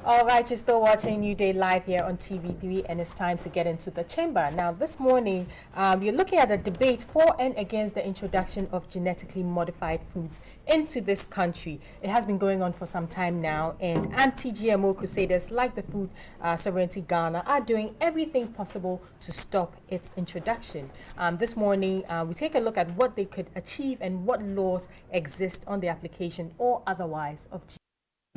All right, you're still watching New Day Live here on TV3, and it's time to get into the chamber. Now, this morning, you're looking at a debate for and against the introduction of genetically modified foods into this country. It has been going on for some time now, and anti-GMO crusaders like the Food Sovereignty Ghana are doing everything possible to stop its introduction. This morning, we take a look at what they could achieve and what laws exist on the application or otherwise of GMO.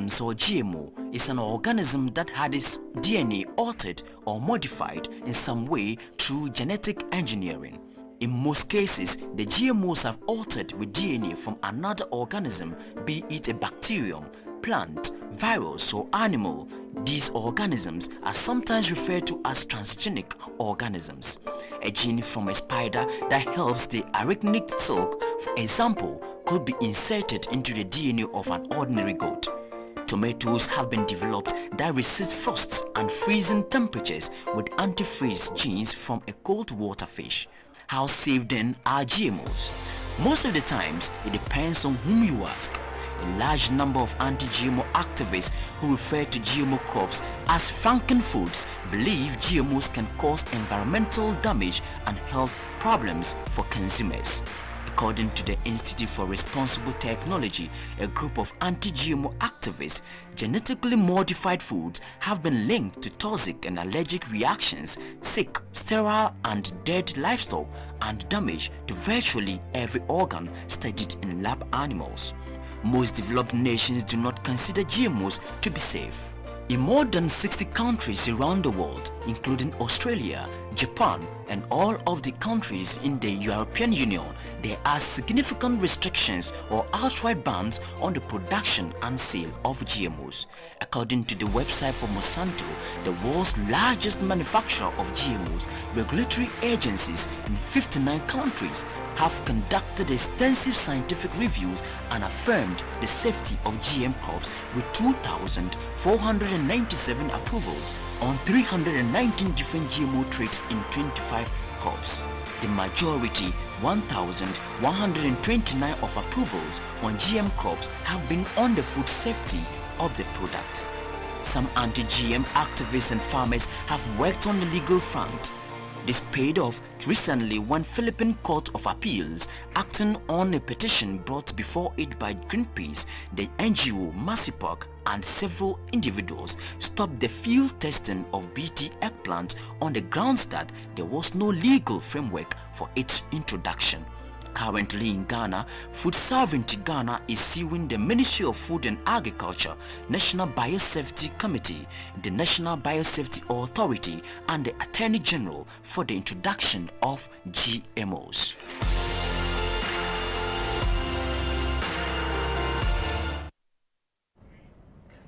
So GMO is an organism that had its DNA altered or modified in some way through genetic engineering. In most cases, the GMOs have altered with DNA from another organism, be it a bacterium, plant, virus or animal. These organisms are sometimes referred to as transgenic organisms. A gene from a spider that helps the arachnic silk, for example, could be inserted into the DNA of an ordinary goat. Tomatoes have been developed that resist frosts and freezing temperatures with antifreeze genes from a cold water fish. How safe then are GMOs? Most of the times, it depends on whom you ask. A large number of anti-GMO activists who refer to GMO crops as frankenfoods believe GMOs can cause environmental damage and health problems for consumers. According to the Institute for Responsible Technology, a group of anti-GMO activists, genetically modified foods have been linked to toxic and allergic reactions, sick, sterile and dead livestock, and damage to virtually every organ studied in lab animals. Most developed nations do not consider GMOs to be safe. In more than 60 countries around the world, including Australia, Japan, and all of the countries in the European Union, there are significant restrictions or outright bans on the production and sale of GMOs. According to the website for Monsanto, the world's largest manufacturer of GMOs, regulatory agencies in 59 countries have conducted extensive scientific reviews and affirmed the safety of GM crops with 2,497 approvals on 319 different GMO traits in 25 crops. The majority, 1,129 of approvals on GM crops have been on the food safety of the product. Some anti-GM activists and farmers have worked on the legal front. This paid off recently when Philippine Court of Appeals, acting on a petition brought before it by Greenpeace, the NGO Masipak, and several individuals, stopped the field testing of BT eggplant on the grounds that there was no legal framework for its introduction. Currently in Ghana, Food Sovereignty Ghana is suing the Ministry of Food and Agriculture, National Biosafety Committee, the National Biosafety Authority, and the Attorney General for the introduction of GMOs.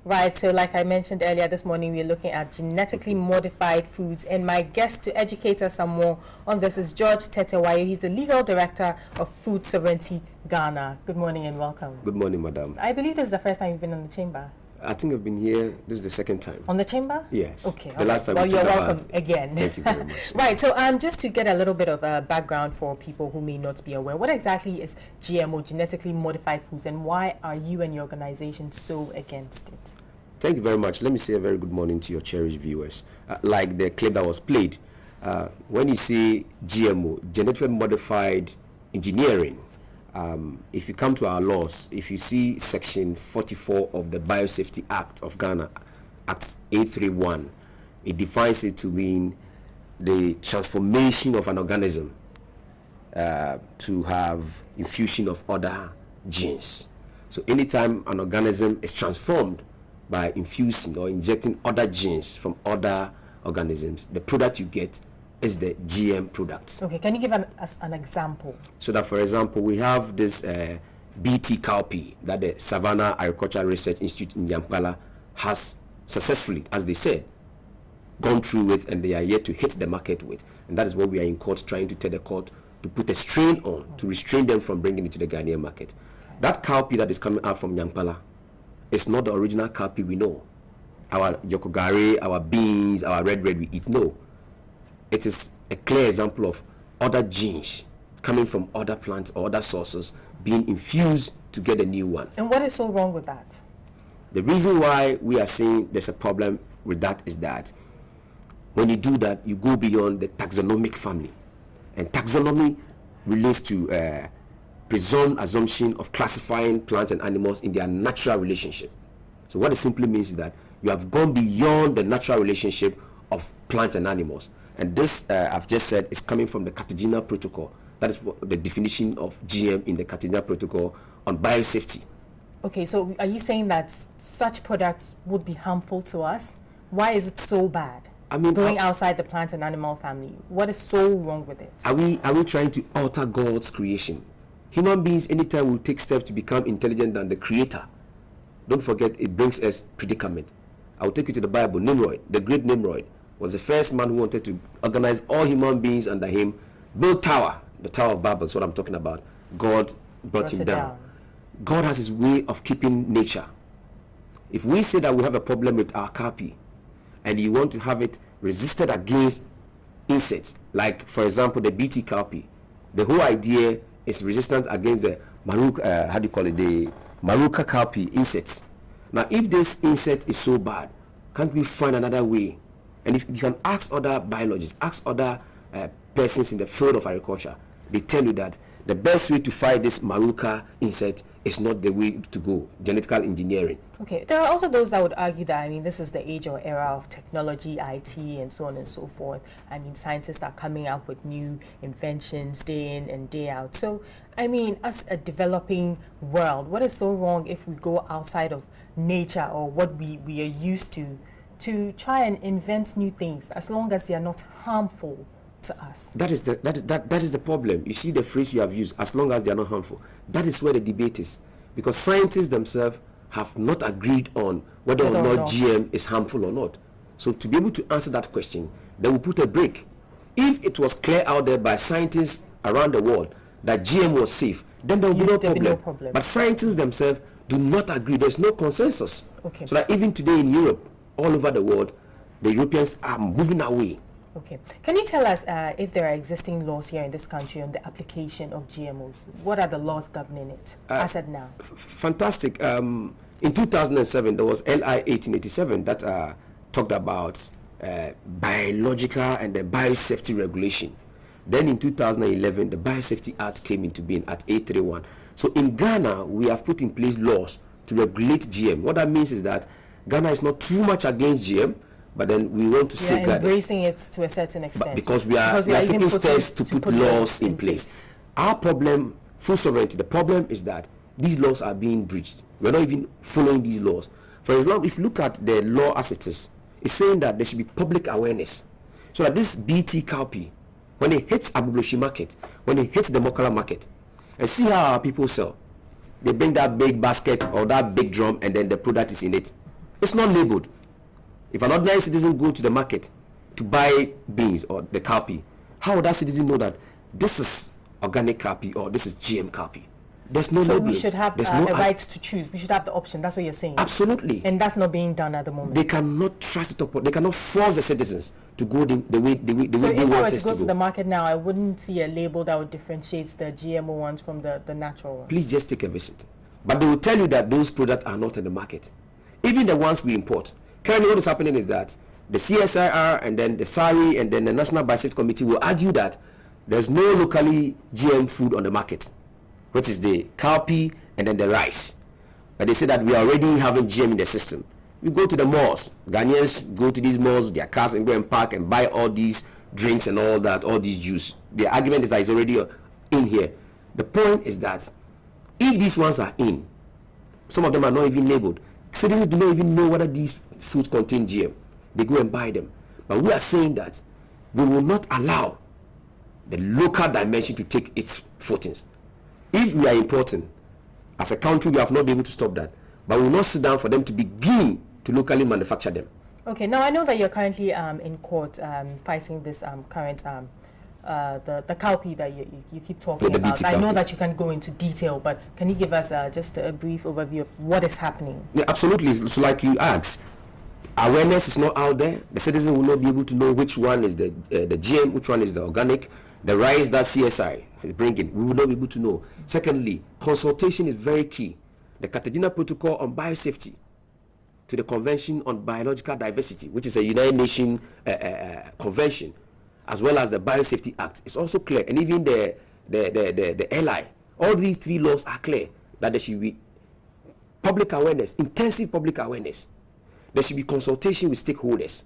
Right, so like I mentioned earlier this morning, we're looking at genetically modified foods, and my guest to educate us some more on this is George Tetewayo. He's the legal director of Food Sovereignty Ghana. Good morning and welcome. Good morning, madam. I believe this is the first time you've been on the chamber. I think I've been here, this is the second time. On the chamber? Yes. Okay. The last time well, we you're talked welcome about again. Thank you very much. Right, so just to get a little bit of a background for people who may not be aware, what exactly is GMO, genetically modified foods, and why are you and your organization so against it? Thank you very much. Let me say a very good morning to your cherished viewers. Like the clip that was played, when you see GMO, genetically modified engineering, if you come to our laws, if you see section 44 of the Biosafety Act of Ghana, Act 831, it defines it to mean the transformation of an organism to have infusion of other genes. So anytime an organism is transformed by infusing or injecting other genes from other organisms, the product you get is the GM product. Okay, can you give us an example? So that, for example, we have this BT cowpea that the Savannah Agricultural Research Institute in Yamkala has successfully, as they said, gone through with, and they are yet to hit the market with. And that is what we are in court trying to tell the court to put a strain on, to restrain them from bringing it to the Ghanaian market. That cowpea that is coming out from Yamkala, it's not the original cowpea we know. Our jokogare, our beans, our red we eat. No. It is a clear example of other genes coming from other plants or other sources being infused to get a new one. And what is so wrong with that? The reason why we are saying there's a problem with that is that when you do that, you go beyond the taxonomic family. And taxonomy relates to presumed assumption of classifying plants and animals in their natural relationship. So what it simply means is that you have gone beyond the natural relationship of plants and animals. And this, I've just said, is coming from the Cartagena Protocol. That is the definition of GM in the Cartagena Protocol on biosafety. Okay, so are you saying that such products would be harmful to us? Why is it so bad? I mean, going outside the plant and animal family, what is so wrong with it? Are we trying to alter God's creation? Human beings, anytime will take steps to become intelligent than the Creator. Don't forget, it brings us predicament. I will take you to the Bible. Nimrod, the great Nimrod, was the first man who wanted to organize all human beings under him, build tower, the Tower of Babel. That's what I'm talking about. God brought him down. God has his way of keeping nature. If we say that we have a problem with our copy, and you want to have it resisted against insects, like for example the BT cowpea, the whole idea is resistant against the maruca, the maruca cowpea insects. Now, if this insect is so bad, can't we find another way? And if you can ask other biologists, ask other persons in the field of agriculture, they tell you that the best way to fight this maruca insect is not the way to go, genetical engineering. Okay, there are also those that would argue that, I mean, this is the age or era of technology, IT, and so on and so forth. I mean, scientists are coming up with new inventions day in and day out. So, I mean, as a developing world, what is so wrong if we go outside of nature or what we are used to try and invent new things, as long as they are not harmful to us? That is the problem. You see the phrase you have used, as long as they are not harmful. That is where the debate is, because scientists themselves have not agreed on whether or not GM is harmful or not. So to be able to answer that question, they will put a break. If it was clear out there by scientists around the world that GM was safe, then there will be no problem. But scientists themselves do not agree. There's no consensus. Okay. So that even today in Europe, all over the world, the Europeans are moving away. Okay. Can you tell us if there are existing laws here in this country on the application of GMOs? What are the laws governing it as of now? Fantastic. In 2007, there was LI 1887 that talked about biological and the biosafety regulation. Then in 2011, the Biosafety Act came into being at 831. So in Ghana, we have put in place laws to regulate GM. What that means is that Ghana is not too much against GM, but then we want to safeguard embracing it to a certain extent. Because we are taking steps to put laws in place. Our problem, full sovereignty, the problem is that these laws are being breached. We're not even following these laws. For example, if you look at the law as it is, it's saying that there should be public awareness. So that this BT cowpea, when it hits Abubloshi market, when it hits the Mokala market, and see how our people sell. They bring that big basket or that big drum and then the product is in it. It's not labeled. If an ordinary citizen go to the market to buy beans or the cowpea, how would that citizen know that this is organic cowpea or this is GM cowpea? There's no So labeling. we should have a right to choose. We should have the option. That's what you're saying. Absolutely. And that's not being done at the moment. They cannot trust it upon. They cannot force the citizens to go the way they want us to go. So if I were to go to the market now, I wouldn't see a label that would differentiate the GMO ones from the natural ones. Please just take a visit. But they will tell you that those products are not in the market. Even the ones we import. Currently what is happening is that the CSIR and then the SARI and then the National Biosafety Committee will argue that there's no locally GM food on the market, which is the cowpea and then the rice. But they say that we are already having GM in the system. We go to the malls. Ghanaians go to these malls, their cars, and go and park and buy all these drinks and all that, all these juice. The argument is that it's already in here. The point is that if these ones are in, some of them are not even labeled. Citizens do not even know whether these foods contain GM. They go and buy them. But we are saying that we will not allow the local dimension to take its footings. If we are importing, as a country, we have not been able to stop that. But we will not sit down for them to begin to locally manufacture them. Okay, now I know that you're currently in court fighting this current the cowpea that you keep talking about. I know that you can go into detail, but can you give us just a brief overview of what is happening? Yeah, absolutely. So like you asked, awareness is not out there. The citizen will not be able to know which one is the GM, which one is the organic, the rice that CSI is bringing. We will not be able to know. Secondly, consultation is very key. The Cartagena Protocol on biosafety to the Convention on Biological Diversity, which is a United Nations convention, as well as the Biosafety Act, it's also clear, and even the LI, all these 3 laws are clear that there should be public awareness, intensive public awareness. There should be consultation with stakeholders.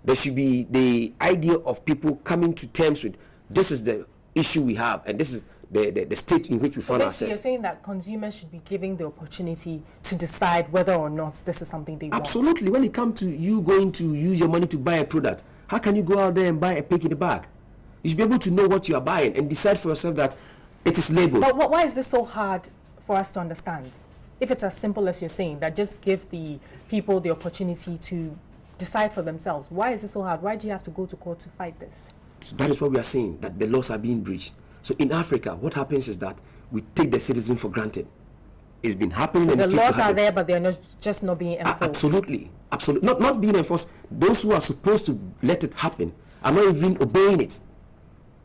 There should be the idea of people coming to terms with, this is the issue we have, and this is the state in which we find ourselves. You're saying that consumers should be given the opportunity to decide whether or not this is something they want. Absolutely. When it comes to you going to use your money to buy a product, how can you go out there and buy a pig in the bag? You should be able to know what you are buying and decide for yourself that it is labeled. But why is this so hard for us to understand? If it's as simple as you're saying, that just give the people the opportunity to decide for themselves. Why is it so hard? Why do you have to go to court to fight this? So that is what we are saying, that the laws are being breached. So in Africa, what happens is that we take the citizen for granted. It's been happening. So and the laws are there, but they're not being enforced. Absolutely. Not being enforced. Those who are supposed to let it happen are not even obeying it.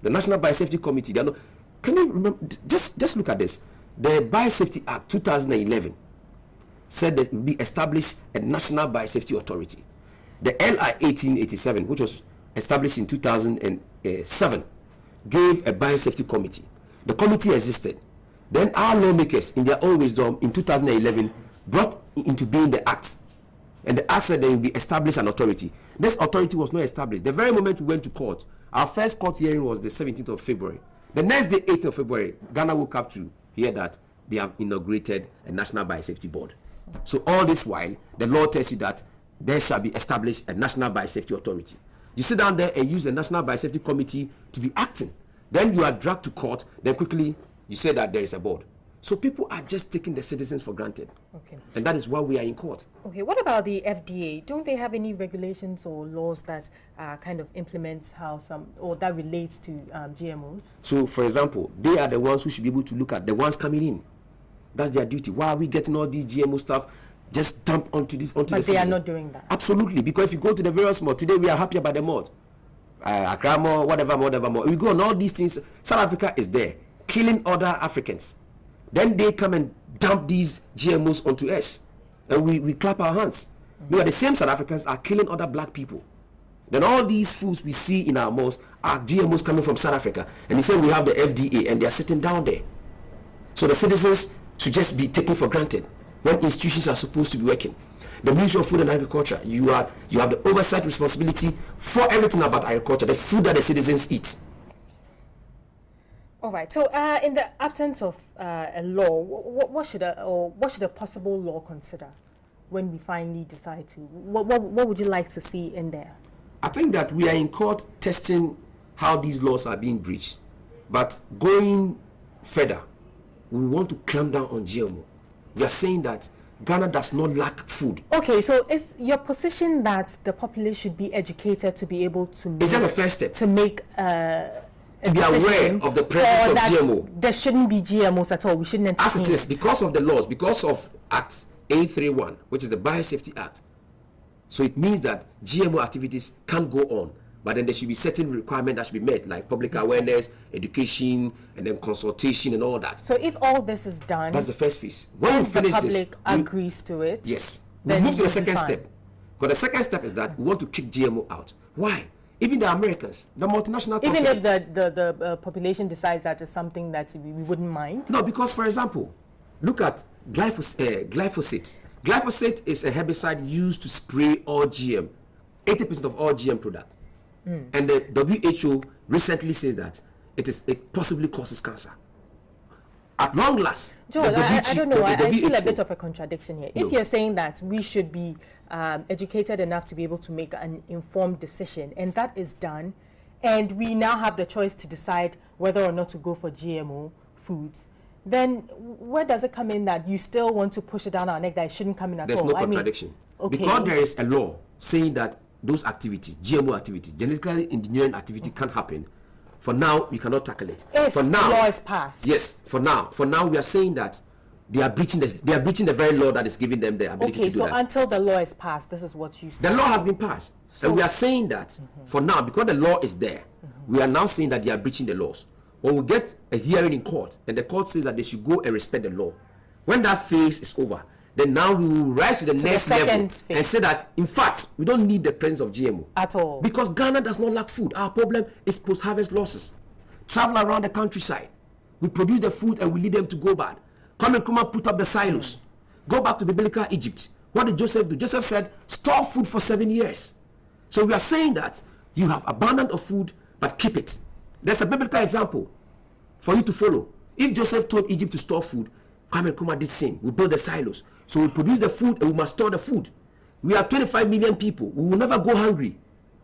The National Biosafety Committee, they are not. Can you remember? Just look at this. The Biosafety Act 2011 said that it would be established a National Biosafety Authority. The LI 1887, which was established in 2007, gave a biosafety committee. The committee existed. Then our lawmakers, in their own wisdom, in 2011, brought into being the act. And the act said there will be established an authority. This authority was not established. The very moment we went to court, our first court hearing was the 17th of February. The next day, 8th of February, Ghana woke up to hear that they have inaugurated a National Biosafety Board. So all this while, the law tells you that there shall be established a National Biosafety Authority. You sit down there and use the National Biosafety Committee to be acting. Then you are dragged to court. Then quickly you say that there is a board. So people are just taking the citizens for granted. Okay. And that is why we are in court. Okay. What about the FDA? Don't they have any regulations or laws that kind of implement or that relates to GMOs? So, for example, they are the ones who should be able to look at the ones coming in. That's their duty. Why are we getting all these GMO stuff? Just dump onto the citizen. But they are not doing that. Absolutely, because if you go to the various malls today, we are happy about the malls. Accra Mall, whatever mall. We go on all these things. South Africa is there, killing other Africans. Then they come and dump these GMOs onto us, and we clap our hands. You know, the same South Africans are killing other black people. Then all these foods we see in our malls are GMOs coming from South Africa, and they say we have the FDA, and they are sitting down there. So the citizens should just be taken for granted when institutions are supposed to be working. The Ministry of Food and Agriculture, you have the oversight responsibility for everything about agriculture, the food that the citizens eat. All right. So, in the absence of a law, what should a possible law consider when we finally decide to? What would you like to see in there? I think that we are in court testing how these laws are being breached, but going further, we want to clamp down on GMO. We are saying that Ghana does not lack food. Okay, so is your position that the populace should be educated to be able to make... It's just the first step. To make to be aware of the presence of GMO. There shouldn't be GMOs at all. We shouldn't entertain As it is, because of the laws, because of Act A31, which is the Biosafety Act. So it means that GMO activities can't go on. But then there should be certain requirements that should be met, like public awareness, education, and then consultation and all that. So if all this is done, that's the first phase. When we finish the public agrees to it, yes, we move to the second step. Because the second step is that we want to kick GMO out. Why? Even the Americans, the multinational companies. Even if the population decides that is something that we wouldn't mind? No, because, for example, look at glyphosate. Glyphosate is a herbicide used to spray all GM, 80% of all GM product. And the WHO recently said that it possibly causes cancer. At long last, Joel, I don't know. I feel a bit of a contradiction here. If you're saying that we should be educated enough to be able to make an informed decision, and that is done, and we now have the choice to decide whether or not to go for GMO foods, then where does it come in that you still want to push it down our neck that it shouldn't come in at all? There's no contradiction. Because there is a law saying that those activities, GMO activity, genetically engineering activity can happen. For now, we cannot tackle it. If for now, the law is passed. Yes, for now we are saying that they are breaching the very law that is giving them the ability to do that. Okay, so until the law is passed, this is what you say. The law has been passed. So and we are saying that for now, because the law is there, we are now saying that they are breaching the laws. When we get a hearing in court, and the court says that they should go and respect the law, when that phase is over, then now we will rise to the next level phase. And say that, in fact, we don't need the presence of GMO. At all. Because Ghana does not lack food. Our problem is post-harvest losses. Travel around the countryside. We produce the food and we lead them to go bad. Come and put up the silos. Go back to biblical Egypt. What did Joseph do? Joseph said, store food for 7 years. So we are saying that you have abundance of food, but keep it. There's a biblical example for you to follow. If Joseph told Egypt to store food, Kwame Nkrumah did same. We build the silos. So we produce the food and we must store the food. We are 25 million people. We will never go hungry.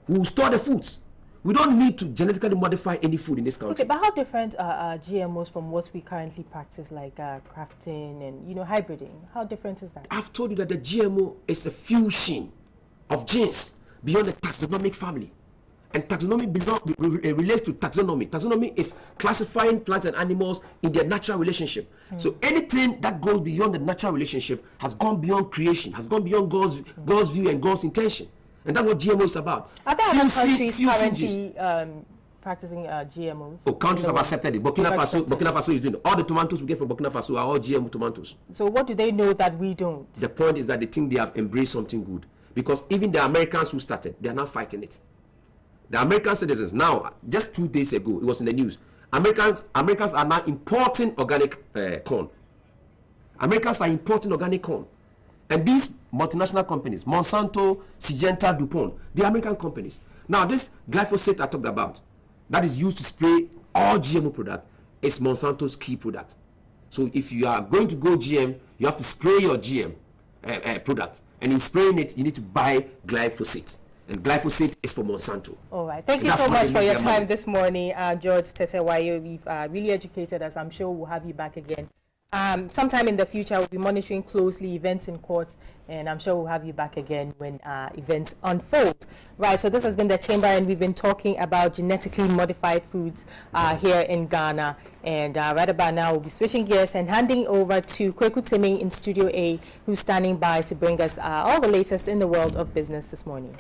We will store the foods. We don't need to genetically modify any food in this country. Okay, but how different are GMOs from what we currently practice, like crafting and hybriding? How different is that? I've told you that the GMO is a fusion of genes beyond the taxonomic family. And taxonomy relates to taxonomy. Taxonomy is classifying plants and animals in their natural relationship. So anything that goes beyond the natural relationship has gone beyond creation, has gone beyond God's view and God's intention. And that's what GMO is about. Are there other countries currently practicing GMOs? Oh, countries have accepted it. Burkina Faso is doing it. All the tomatoes we get from Burkina Faso are all GMO tomatoes. So what do they know that we don't? The point is that they think they have embraced something good. Because even the Americans who started, they are now fighting it. The American citizens now, just 2 days ago, it was in the news. Americans are now importing organic corn. Americans are importing organic corn. And these multinational companies, Monsanto, Syngenta, DuPont, the American companies. Now this glyphosate I talked about, that is used to spray all GMO product, is Monsanto's key product. So if you are going to go GM, you have to spray your GM product. And in spraying it, you need to buy glyphosate. And glyphosate is for Monsanto. All right. Thank you so much for your time this morning, George Tetewayo. We've really educated us. I'm sure we'll have you back again. Sometime in the future, we'll be monitoring closely events in court, and I'm sure we'll have you back again when events unfold. Right, so this has been the Chamber, and we've been talking about genetically modified foods here in Ghana. And right about now, we'll be switching gears and handing over to Kweku Timing in Studio A, who's standing by to bring us all the latest in the world of business this morning.